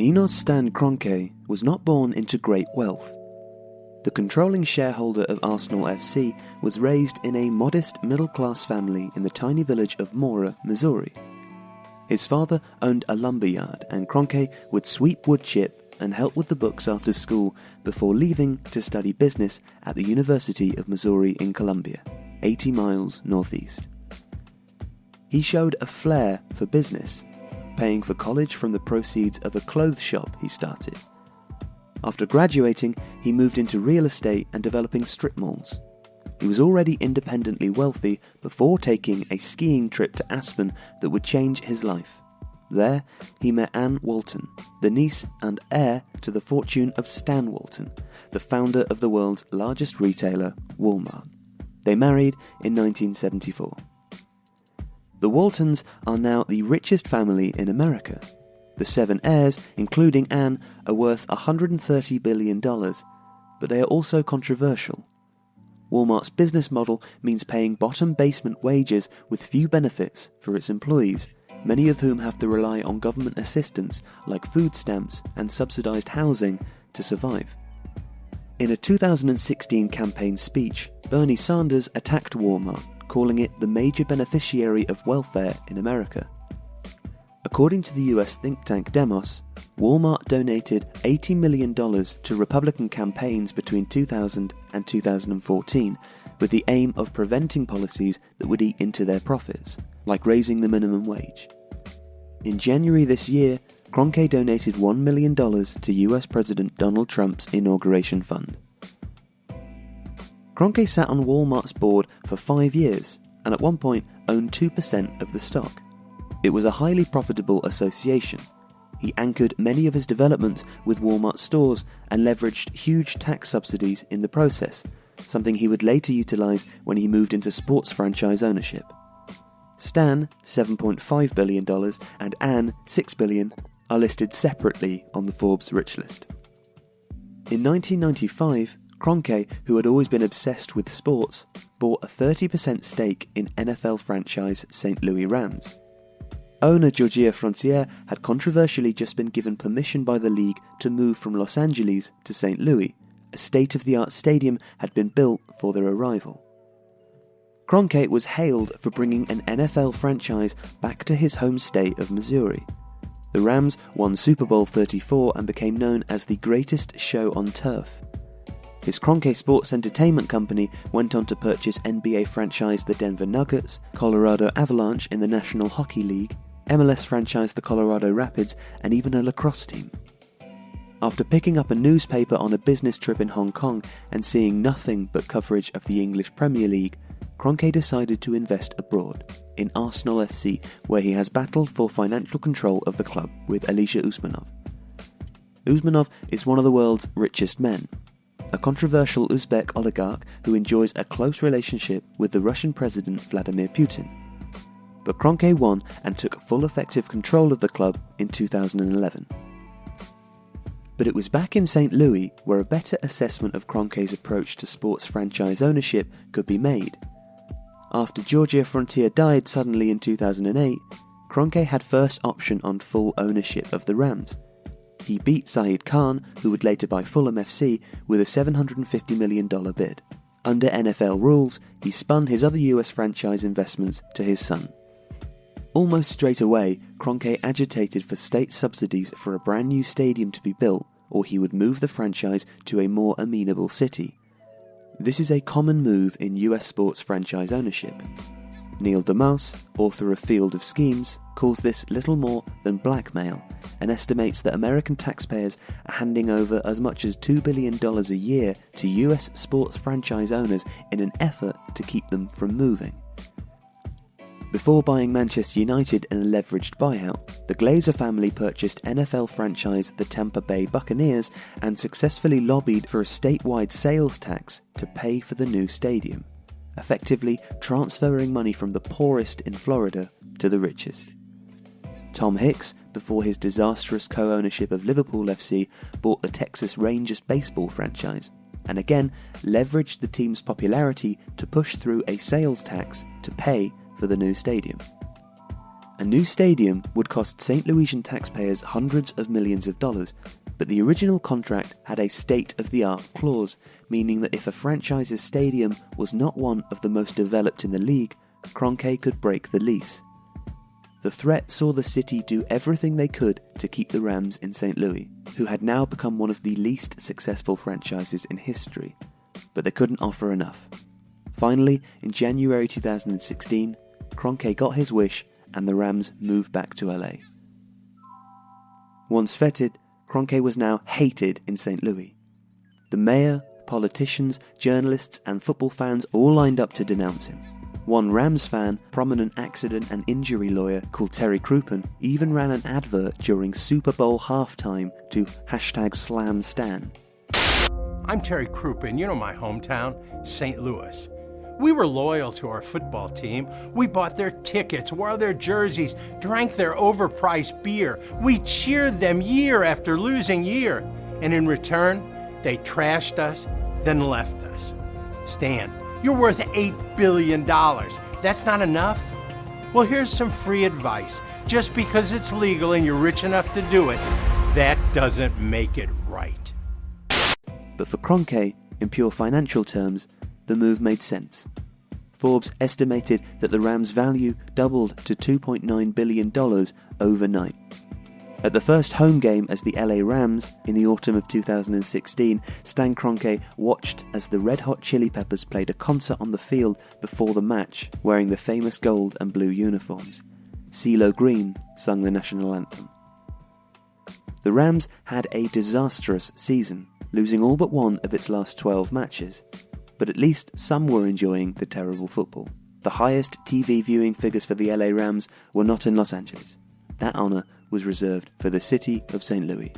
Enos Stan Kroenke was not born into great wealth. The controlling shareholder of Arsenal FC was raised in a modest middle-class family in the tiny village of Mora, Missouri. His father owned a lumber yard, and Kroenke would sweep wood chip and help with the books after school before leaving to study business at the University of Missouri in Columbia, 80 miles northeast. He showed a flair for business, paying for college from the proceeds of a clothes shop he started. After graduating, he moved into real estate and developing strip malls. He was already independently wealthy before taking a skiing trip to Aspen that would change his life. There, he met Ann Walton, the niece and heir to the fortune of Stan Walton, the founder of the world's largest retailer, Walmart. They married in 1974. The Waltons are now the richest family in America. The 7 heirs, including Anne, are worth $130 billion, but they are also controversial. Walmart's business model means paying bottom basement wages with few benefits for its employees, many of whom have to rely on government assistance like food stamps and subsidized housing to survive. In a 2016 campaign speech, Bernie Sanders attacked Walmart, calling it the major beneficiary of welfare in America. According to the US think tank Demos, Walmart donated $80 million to Republican campaigns between 2000 and 2014 with the aim of preventing policies that would eat into their profits, like raising the minimum wage. In January this year, Kroenke donated $1 million to US President Donald Trump's inauguration fund. Kroenke sat on Walmart's board for 5 years and at one point owned 2% of the stock. It was a highly profitable association. He anchored many of his developments with Walmart stores and leveraged huge tax subsidies in the process, something he would later utilize when he moved into sports franchise ownership. Stan, $7.5 billion, and Ann, $6 billion, are listed separately on the Forbes rich list. In 1995, Kroenke, who had always been obsessed with sports, bought a 30% stake in NFL franchise St. Louis Rams. Owner Georgia Frontier had controversially just been given permission by the league to move from Los Angeles to St. Louis. A state-of-the-art stadium had been built for their arrival. Kroenke was hailed for bringing an NFL franchise back to his home state of Missouri. The Rams won Super Bowl 34 and became known as the greatest show on turf. His Kroenke Sports Entertainment Company went on to purchase NBA franchise the Denver Nuggets, Colorado Avalanche in the National Hockey League, MLS franchise the Colorado Rapids, and even a lacrosse team. After picking up a newspaper on a business trip in Hong Kong and seeing nothing but coverage of the English Premier League, Kroenke decided to invest abroad, in Arsenal FC, where he has battled for financial control of the club with Alisher Usmanov. Usmanov is one of the world's richest men, a controversial Uzbek oligarch who enjoys a close relationship with the Russian President Vladimir Putin. But Kroenke won and took full effective control of the club in 2011. But it was back in St. Louis where a better assessment of Kroenke's approach to sports franchise ownership could be made. After Georgia Frontier died suddenly in 2008, Kroenke had first option on full ownership of the Rams. He beat Zahid Khan, who would later buy Fulham FC, with a $750 million bid. Under NFL rules, he spun his other US franchise investments to his son. Almost straight away, Kroenke agitated for state subsidies for a brand new stadium to be built, or he would move the franchise to a more amenable city. This is a common move in US sports franchise ownership. Neil deMause, author of Field of Schemes, calls this little more than blackmail and estimates that American taxpayers are handing over as much as $2 billion a year to US sports franchise owners in an effort to keep them from moving. Before buying Manchester United in a leveraged buyout, the Glazer family purchased NFL franchise the Tampa Bay Buccaneers and successfully lobbied for a statewide sales tax to pay for the new stadium, effectively transferring money from the poorest in Florida to the richest. Tom Hicks, before his disastrous co-ownership of Liverpool FC, bought the Texas Rangers baseball franchise, and again leveraged the team's popularity to push through a sales tax to pay for the new stadium. A new stadium would cost St. Louisian taxpayers hundreds of millions of dollars, but the original contract had a state-of-the-art clause, meaning that if a franchise's stadium was not one of the most developed in the league, Kroenke could break the lease. The threat saw the city do everything they could to keep the Rams in St. Louis, who had now become one of the least successful franchises in history, but they couldn't offer enough. Finally, in January 2016, Kroenke got his wish and the Rams moved back to LA. Once feted, Kroenke was now hated in St. Louis. The mayor, politicians, journalists and football fans all lined up to denounce him. One Rams fan, prominent accident and injury lawyer called Terry Kroenke, even ran an advert during Super Bowl halftime to #SlamStan. I'm Terry Kroenke, you know my hometown, St. Louis. We were loyal to our football team. We bought their tickets, wore their jerseys, drank their overpriced beer. We cheered them year after losing year. And in return, they trashed us, then left us. Stan, you're worth $8 billion. That's not enough? Well, here's some free advice. Just because it's legal and you're rich enough to do it, that doesn't make it right. But for Kroenke, in pure financial terms, the move made sense. Forbes estimated that the Rams' value doubled to $2.9 billion overnight. At the first home game as the LA Rams in the autumn of 2016, Stan Kroenke watched as the Red Hot Chili Peppers played a concert on the field before the match, wearing the famous gold and blue uniforms. CeeLo Green sung the national anthem. The Rams had a disastrous season, losing all but one of its last 12 matches. But at least some were enjoying the terrible football. The highest TV viewing figures for the LA Rams were not in Los Angeles. That honour was reserved for the city of St. Louis.